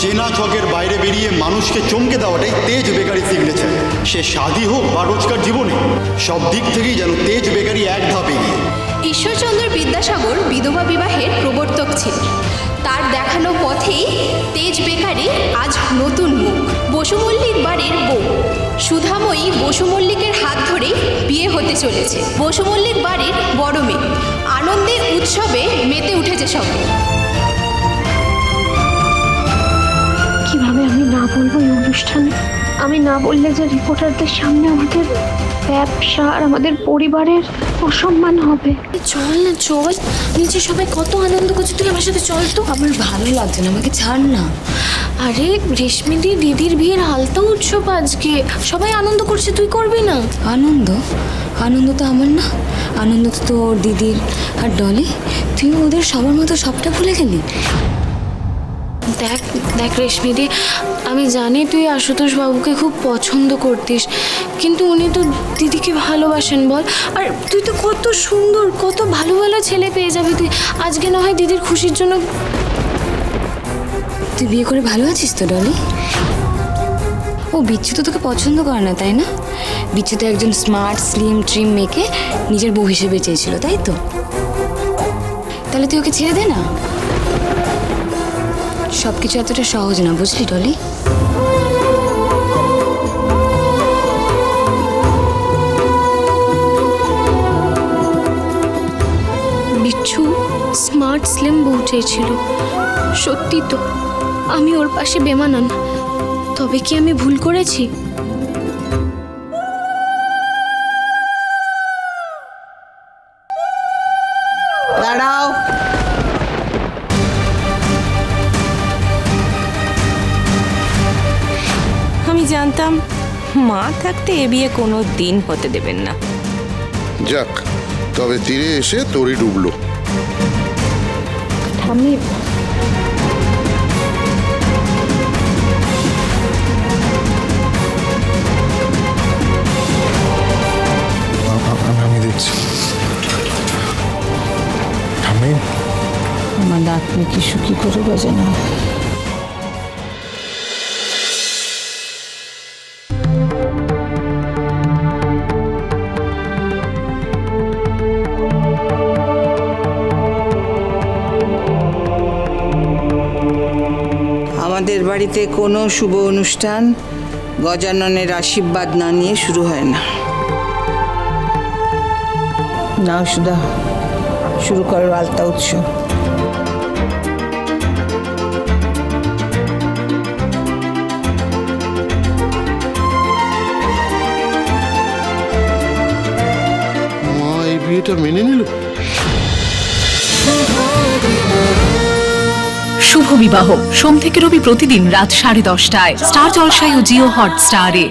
চেনা ছকের বাইরে বেরিয়ে মানুষকে চমকে দেওয়াটাই তেজ বেকারি সিগনেচার। সে স্বাদই হোক বা রোজকার জীবনে, সব দিক থেকেই যেন তেজ বেকারি এক ধাপ এগিয়ে। ঈশ্বরচন্দ্র বিদ্যাসাগর বিধবা বিবাহের প্রবর্তক ছিলেন। তার দেখানো পথেই তেজ বেকারি আজ নতুন মুখ। বসু মল্লিক বাড়ির বউ সুধাময়ী বসু মল্লিকের হাত ধরেই বিয়ে হতে চলেছে। বসু মল্লিক বাড়ির বড় মেয়ে, আনন্দে উৎসবে মেতে উঠেছে সবাই। কিভাবে আমি না বলবো এই অনুষ্ঠানে? আমি না বললে যে রিপোর্টারদের সামনে আমাদের ব্যবসা আর আমাদের পরিবারের অসম্মান হবে। চল না, চল। নিচে সবাই কত আনন্দ করছে, তুই আমার সাথে চল তো। আমার ভালো লাগছে না, আমাকে ছাড় না। আরে রেশমিদি দিদির বিয়ের আলতা উৎসব আজকে, সবাই আনন্দ করছে, তুই করবি না? আনন্দ? আনন্দ তো আমার না, আনন্দ তো তোর দিদির আর ডলি। তুই ওদের সবার মতো সবটা ভুলে গেলি। দেখ দেখ রেশমিদি, আমি জানি তুই আশুতোষ বাবুকে খুব পছন্দ করতিস, কিন্তু উনি তো দিদিকে ভালোবাসেন বল। আর তুই তো কত সুন্দর, কত ভালো ভালো ছেলে পেয়ে যাবি তুই। আজকে না হয় দিদির খুশির জন্য। তুই বিয়ে করে ভালো আছিস তো ডলি? ও বিচ্ছু তো তোকে পছন্দ করে না, তাই না? বিচ্ছু তো একজন স্মার্ট স্লিম ট্রিম মেয়েকে নিজের বউ হিসেবে চেয়েছিল, তাই তো? তাহলে তুই ওকে ছেড়ে দে না। সব কিছু এতটা সহজ না, বুঝলি ডলি? বিচ্ছু স্মার্ট স্লিম বউ চেয়েছিল, সত্যি তো। আমি ওর পাশে বেমানান, তবে কি আমি ভুল করেছি? দাঁড়াও। আমি জানতাম মা থাকতে এ বিয়ে কোনো দিন হতে দেবেন না। যাক, তবে তীরে এসে তরি ডুবলো। আমি আমি দেখছি। আমি আমার নাতনি কি সুখী করে বাজে না। আমাদের বাড়িতে কোনো শুভ অনুষ্ঠান গজাননের আশীর্বাদ না নিয়ে শুরু হয় না। নাও সুধা, শুরু করো আলতা উৎসব। মা এই বিয়েটা মেনে নিল। শুভ বিবাহ সোম থেকে রবি প্রতিদিন রাত 10:30টায় স্টার জলসায় ও জিও হটস্টারে।